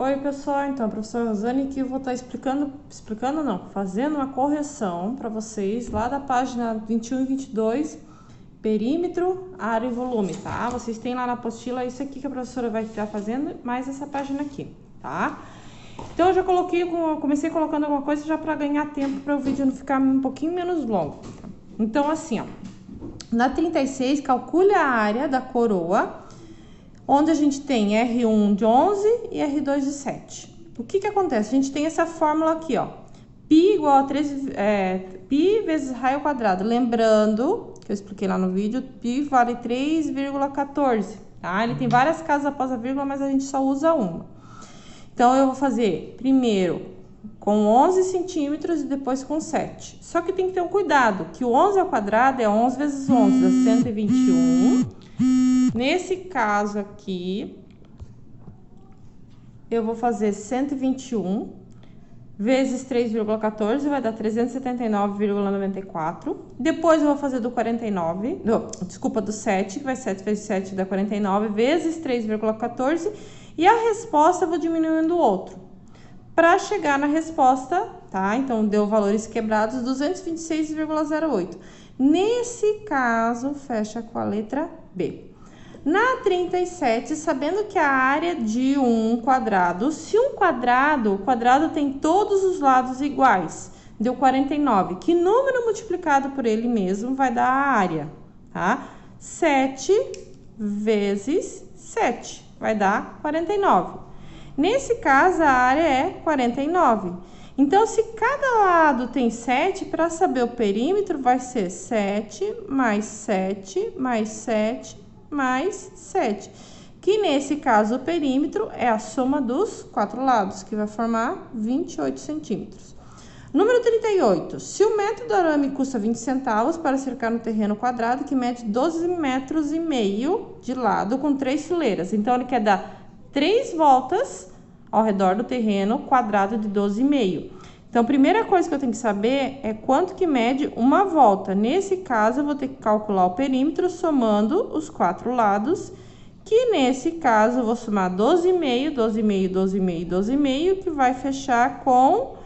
Oi, pessoal, então, a professora Rosane aqui, eu vou estar fazendo uma correção para vocês lá da página 21 e 22, perímetro, área e volume, tá? Vocês têm lá na apostila isso aqui que a professora vai estar fazendo, mais essa página aqui, tá? Então, eu já comecei colocando alguma coisa já para ganhar tempo, para o vídeo não ficar um pouquinho menos longo. Então, assim, ó, na 36, calcule a área da coroa, onde a gente tem R1 de 11 e R2 de 7. O que acontece? A gente tem essa fórmula aqui, ó. Π igual a 3, π vezes raio ao quadrado. Lembrando, que eu expliquei lá no vídeo, π vale 3,14, tá? Ele tem várias casas após a vírgula, mas a gente só usa uma. Então, eu vou fazer primeiro com 11 centímetros e depois com 7. Só que tem que ter um cuidado, que o 11 ao quadrado é 11 vezes 11, dá 121. Nesse caso aqui, eu vou fazer 121 vezes 3,14, vai dar 379,94. Depois eu vou fazer do 49, do 7, que vai 7 vezes 7 dá 49, vezes 3,14. E a resposta eu vou diminuindo o outro. Para chegar na resposta, tá? Então, deu valores quebrados, 226,08. Nesse caso, fecha com a letra B. Na 37, sabendo que a área de um quadrado, se um quadrado, o quadrado tem todos os lados iguais, deu 49. Que número multiplicado por ele mesmo vai dar a área, tá? 7 vezes 7 vai dar 49. Nesse caso, a área é 49. Então, se cada lado tem 7, para saber o perímetro, vai ser 7 mais 7 mais 7 mais 7, que nesse caso o perímetro é a soma dos 4 lados, que vai formar 28 centímetros. Número 38, se o metro do arame custa 20 centavos para cercar no terreno quadrado, que mede 12 metros e meio de lado com 3 fileiras. Então, ele quer dar 3 voltas ao redor do terreno quadrado de 12,5. Então, a primeira coisa que eu tenho que saber é quanto que mede uma volta. Nesse caso, eu vou ter que calcular o perímetro somando os 4 lados, que nesse caso eu vou somar 12,5, 12,5, 12,5, 12,5, que vai fechar com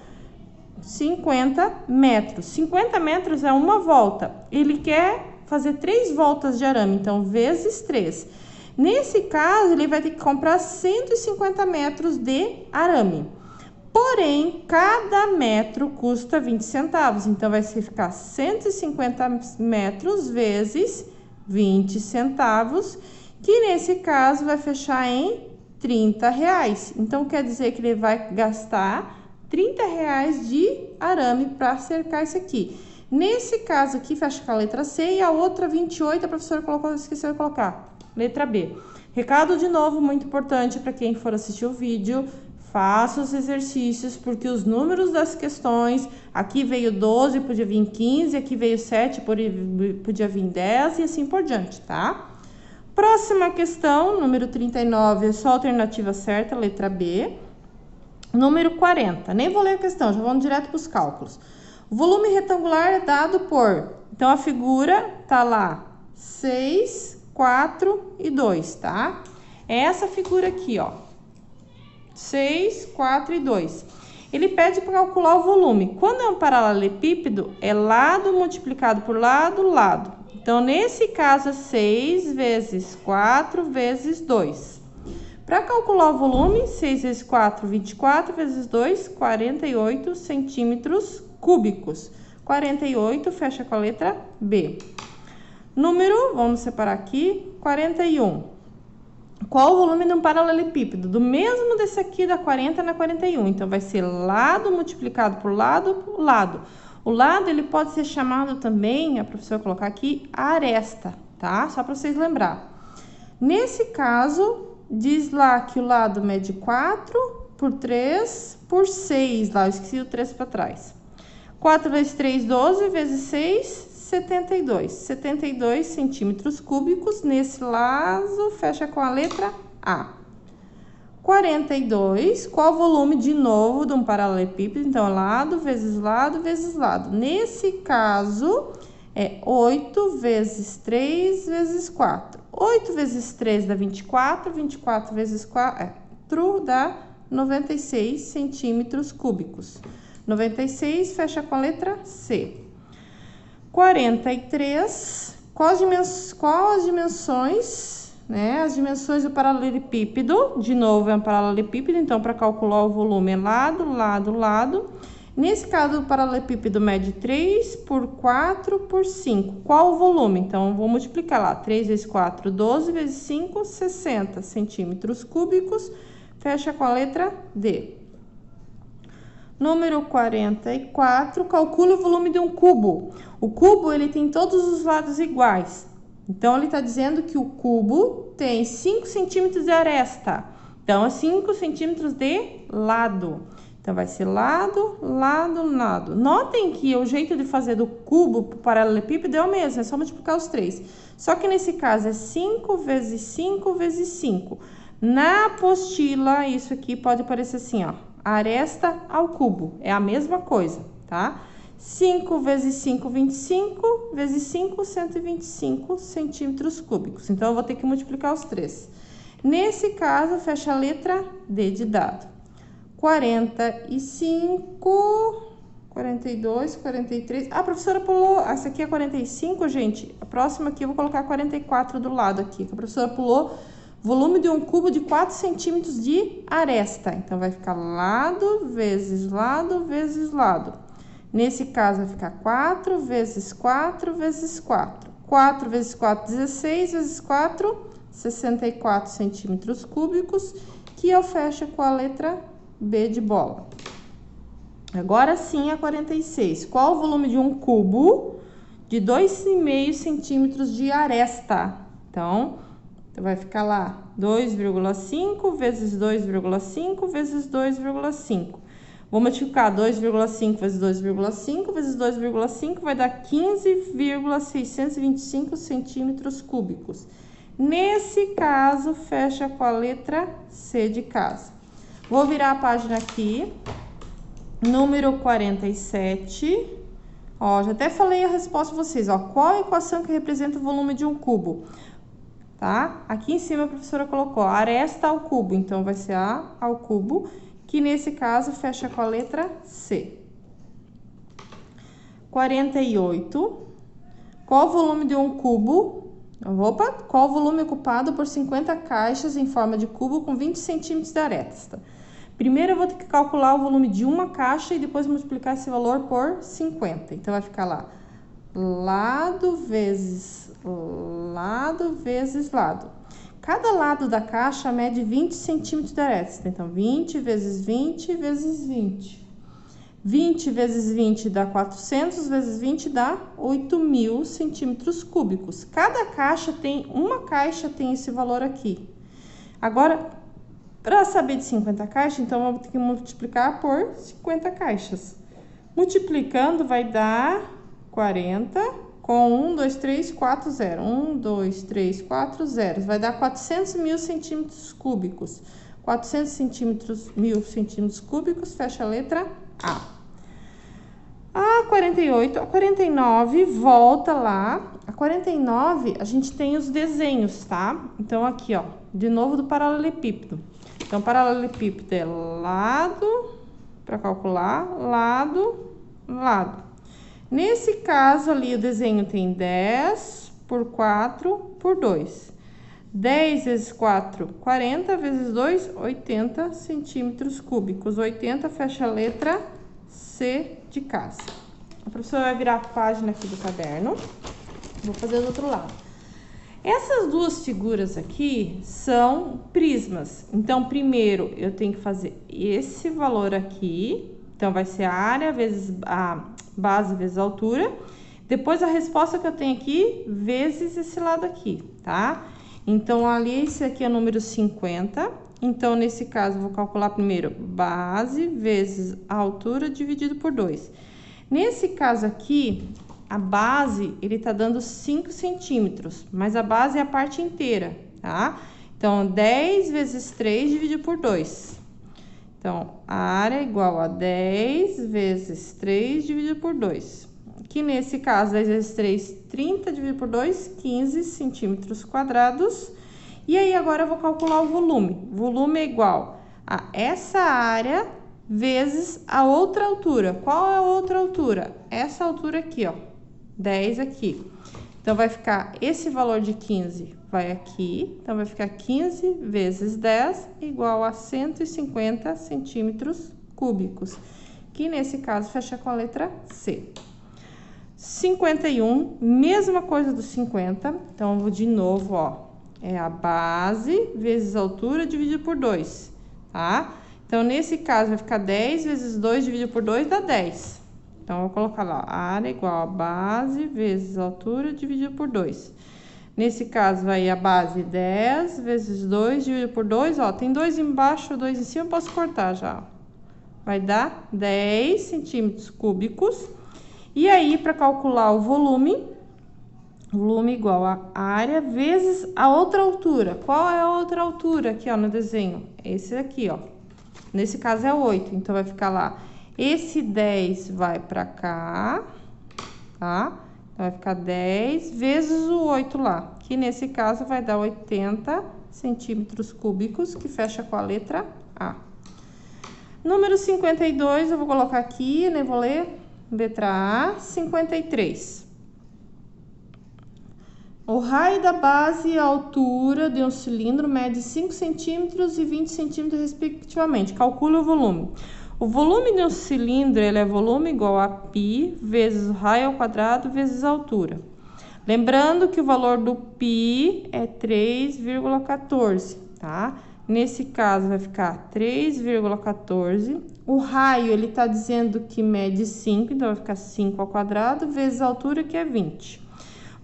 50 metros. 50 metros é uma volta. Ele quer fazer 3 voltas de arame, então, vezes 3. Nesse caso, ele vai ter que comprar 150 metros de arame. Porém, cada metro custa 20 centavos, então vai ficar 150 metros vezes 20 centavos, que nesse caso vai fechar em R$30. Então, quer dizer que ele vai gastar R$30 de arame para cercar isso aqui. Nesse caso aqui, fecha com a letra C e a outra 28, a professora esqueceu de colocar, letra B. Recado de novo, muito importante para quem for assistir o vídeo. Faça os exercícios, porque os números das questões, aqui veio 12, podia vir 15, aqui veio 7, podia vir 10 e assim por diante, tá? Próxima questão, número 39, é só a alternativa certa, letra B. Número 40, nem vou ler a questão, já vamos direto para os cálculos. O volume retangular é dado por, então a figura tá lá, 6, 4 e 2, tá? É essa figura aqui, ó. 6, 4 e 2. Ele pede para calcular o volume. Quando é um paralelepípedo, é lado multiplicado por lado, lado. Então, nesse caso, é 6 vezes 4 vezes 2. Para calcular o volume, 6 vezes 4, 24, vezes 2, 48 centímetros cúbicos. 48, fecha com a letra B. Número, vamos separar aqui, 41. Qual o volume de um paralelepípedo? Do mesmo desse aqui, da 40 na 41. Então, vai ser lado multiplicado por lado, lado. O lado, ele pode ser chamado também, a professora colocar aqui, aresta, tá? Só para vocês lembrar. Nesse caso, diz lá que o lado mede 4 por 3 por 6. Lá, eu esqueci o 3 para trás. 4 vezes 3, 12, vezes 6... 72 centímetros cúbicos. Nesse lado, fecha com a letra A. 42, qual o volume, de novo, de um paralelepípedo? Então, lado, vezes lado, vezes lado. Nesse caso, é 8 vezes 3 vezes 4. 8 vezes 3 dá 24, 24 vezes 4 dá 96 centímetros cúbicos. 96, fecha com a letra C. 43, quais as dimensões, né? As dimensões do paralelepípedo, de novo é um paralelepípedo, então para calcular o volume é lado, lado, lado. Nesse caso, o paralelepípedo mede 3 por 4 por 5. Qual o volume? Então, vou multiplicar lá. 3 vezes 4, 12, vezes 5, 60 centímetros cúbicos. Fecha com a letra D. Número 44, calcule o volume de um cubo. O cubo, ele tem todos os lados iguais. Então, ele está dizendo que o cubo tem 5 centímetros de aresta. Então, é 5 centímetros de lado. Então, vai ser lado, lado, lado. Notem que o jeito de fazer do cubo para o paralelepípedo é o mesmo, é só multiplicar os 3. Só que nesse caso é 5 vezes 5 vezes 5. Na apostila, isso aqui pode aparecer assim, ó. Aresta ao cubo, é a mesma coisa, tá? 5 vezes 5, 25, vezes 5, 125 centímetros cúbicos. Então, eu vou ter que multiplicar os 3. Nesse caso, fecha a letra D de dado. 45, 42, 43. Ah, a professora pulou. Essa aqui é 45, gente. A próxima aqui eu vou colocar 44 do lado aqui. Que a professora pulou volume de um cubo de 4 centímetros de aresta. Então, vai ficar lado, vezes lado, vezes lado. Nesse caso, vai ficar 4 vezes 4 vezes 4. 4 vezes 4, 16, vezes 4, 64 centímetros cúbicos. Que eu fecho com a letra B de bola. Agora sim a 46. Qual o volume de um cubo de 2,5 centímetros de aresta? Então, vai ficar lá 2,5 vezes 2,5 vezes 2,5. Vou multiplicar 2,5 vezes 2,5 vezes 2,5 vai dar 15,625 centímetros cúbicos. Nesse caso, fecha com a letra C de casa. Vou virar a página aqui, número 47. Ó, já até falei a resposta para vocês, ó. Qual a equação que representa o volume de um cubo? Tá? Aqui em cima a professora colocou aresta ao cubo, então vai ser A ao cubo, que nesse caso fecha com a letra C. 48. Qual o volume de um cubo? Opa, qual o volume ocupado por 50 caixas em forma de cubo com 20 centímetros de aresta? Primeiro eu vou ter que calcular o volume de uma caixa e depois multiplicar esse valor por 50. Então, vai ficar lá, lado vezes lado vezes lado. Cada lado da caixa mede 20 centímetros de aresta. Então, 20 vezes 20 vezes 20. 20 vezes 20 dá 400, vezes 20 dá 8.000 centímetros cúbicos. Cada caixa tem, uma caixa tem esse valor aqui. Agora, para saber de 50 caixas, então, eu vou ter que multiplicar por 50 caixas. Multiplicando, vai dar 40 com 1, 2, 3, 4, 0. 1, 2, 3, 4, 0. Vai dar 400.000 centímetros cúbicos. 400.000 centímetros cúbicos, fecha a letra A. A 48, a 49, volta lá. A 49, a gente tem os desenhos, tá? Então, aqui, ó, de novo do paralelepípedo. Então, paralelepípedo é lado, para calcular, lado, lado. Nesse caso ali, o desenho tem 10 por 4 por 2. 10 vezes 4, 40, vezes 2, 80 centímetros cúbicos. 80, fecha a letra C de casa. A professora vai virar a página aqui do caderno. Vou fazer do outro lado. Essas duas figuras aqui são prismas. Então, primeiro, eu tenho que fazer esse valor aqui. Então, vai ser a área vezes a base vezes a altura. Depois, a resposta que eu tenho aqui vezes esse lado aqui, tá? Então, ali, esse aqui é o número 50. Então, nesse caso, eu vou calcular primeiro base vezes a altura dividido por 2. Nesse caso aqui, a base, ele tá dando 5 centímetros, mas a base é a parte inteira, tá? Então, 10 vezes 3 dividido por 2. Então, a área é igual a 10 vezes 3 dividido por 2. Que nesse caso, 10 vezes 3, 30 dividido por 2, 15 centímetros quadrados. E aí, agora eu vou calcular o volume. O volume é igual essa área vezes a outra altura. Qual é a outra altura? Essa altura aqui, ó, 10 aqui. Então, vai ficar esse valor de 15 vai aqui. Então, vai ficar 15 vezes 10 igual a 150 centímetros cúbicos. Que nesse caso fecha com a letra C. 51, mesma coisa do 50. Então, eu vou de novo, ó. É a base vezes a altura dividido por 2, tá? Então, nesse caso, vai ficar 10 vezes 2 dividido por 2 dá 10. Então, eu vou colocar lá, a área igual a base vezes a altura dividido por 2. Nesse caso, vai a base 10 vezes 2 dividido por 2, ó. Tem 2 embaixo, 2 em cima, eu posso cortar já. Vai dar 10 centímetros cúbicos. E aí, para calcular o volume igual a área vezes a outra altura. Qual é a outra altura aqui, ó, no desenho? Esse aqui, ó. Nesse caso é 8, então vai ficar lá. Esse 10 vai para cá, tá? Então, vai ficar 10 vezes o 8 lá, que nesse caso vai dar 80 centímetros cúbicos, que fecha com a letra A. Número 52, eu vou colocar aqui, né? Vou ler. Letra A, 53. O raio da base e a altura de um cilindro mede 5 centímetros e 20 centímetros, respectivamente. Calcule o volume. O volume de um cilindro, ele é volume igual a π vezes o raio ao quadrado vezes a altura. Lembrando que o valor do π é 3,14, tá? Nesse caso, vai ficar 3,14. O raio, ele tá dizendo que mede 5, então vai ficar 5 ao quadrado vezes a altura, que é 20.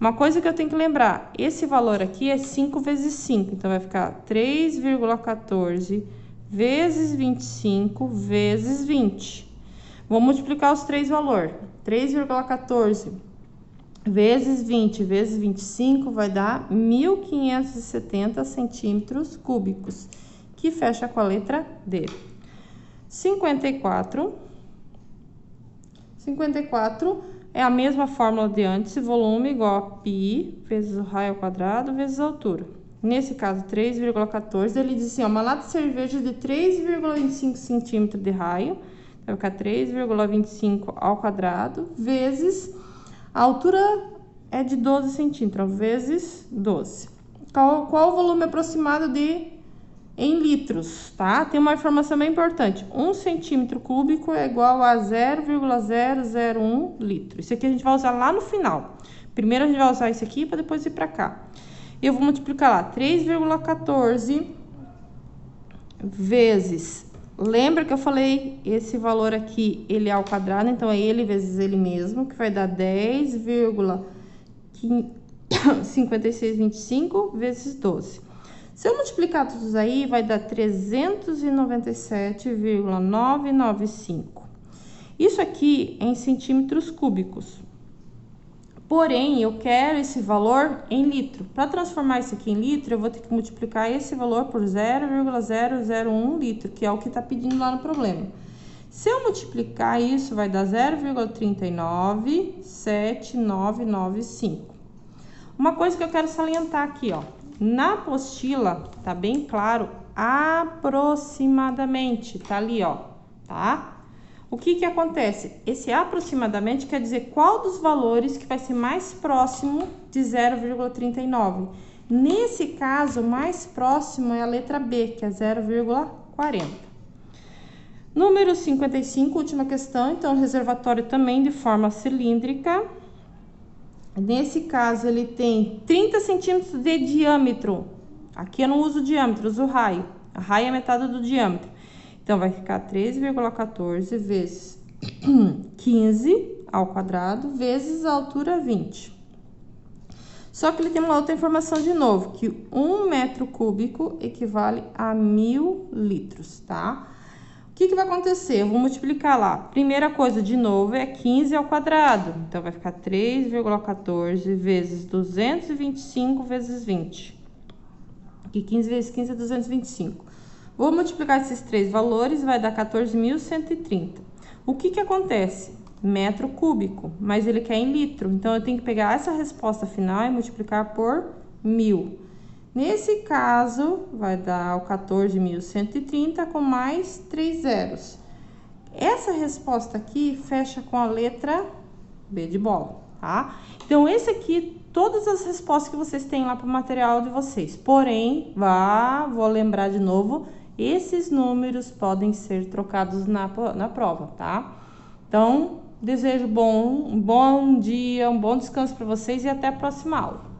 Uma coisa que eu tenho que lembrar, esse valor aqui é 5 vezes 5, então vai ficar 3,14 vezes 25 vezes 20. Vou multiplicar os três valores. 3,14 vezes 20 vezes 25 vai dar 1.570 centímetros cúbicos, que fecha com a letra D. 54 é a mesma fórmula de antes, volume igual a π vezes o raio ao quadrado vezes a altura. Nesse caso, 3,14, ele diz assim, ó, uma lata de cerveja de 3,25 centímetros de raio, vai ficar 3,25 ao quadrado, vezes, a altura é de 12 centímetros, vezes 12. Qual o volume aproximado em litros, tá? Tem uma informação bem importante. 1 centímetro cúbico é igual a 0,001 litro. Isso aqui a gente vai usar lá no final. Primeiro a gente vai usar isso aqui para depois ir para cá. Eu vou multiplicar lá 3,14 vezes. Lembra que eu falei esse valor aqui, ele é ao quadrado, então é ele vezes ele mesmo, que vai dar 10,5625 vezes 12. Se eu multiplicar tudo aí, vai dar 397,995. Isso aqui é em centímetros cúbicos. Porém, eu quero esse valor em litro. Para transformar isso aqui em litro, eu vou ter que multiplicar esse valor por 0,001 litro, que é o que está pedindo lá no problema. Se eu multiplicar isso, vai dar 0,397995. Uma coisa que eu quero salientar aqui, ó. Na apostila, tá bem claro, aproximadamente, tá ali, ó, tá? O que acontece? Esse aproximadamente quer dizer qual dos valores que vai ser mais próximo de 0,39. Nesse caso, o mais próximo é a letra B, que é 0,40. Número 55, última questão. Então, reservatório também de forma cilíndrica. Nesse caso, ele tem 30 centímetros de diâmetro. Aqui eu não uso diâmetro, uso raio. A raio é metade do diâmetro. Então, vai ficar 3,14 vezes 15 ao quadrado vezes a altura 20. Só que ele tem uma outra informação de novo, que 1 metro cúbico equivale a 1.000 litros, tá? O que vai acontecer? Eu vou multiplicar lá. Primeira coisa, de novo, é 15 ao quadrado. Então, vai ficar 3,14 vezes 225 vezes 20. Aqui, 15 vezes 15 é 225. Vou multiplicar esses três valores, vai dar 14.130. O que acontece? Metro cúbico, mas ele quer em litro. Então, eu tenho que pegar essa resposta final e multiplicar por 1.000. Nesse caso, vai dar o 14.130 com mais 3 zeros. Essa resposta aqui fecha com a letra B de bola, tá? Então, esse aqui, todas as respostas que vocês têm lá para o material de vocês. Porém, vou lembrar de novo, esses números podem ser trocados na prova, tá? Então, desejo um bom dia, um bom descanso para vocês e até a próxima aula.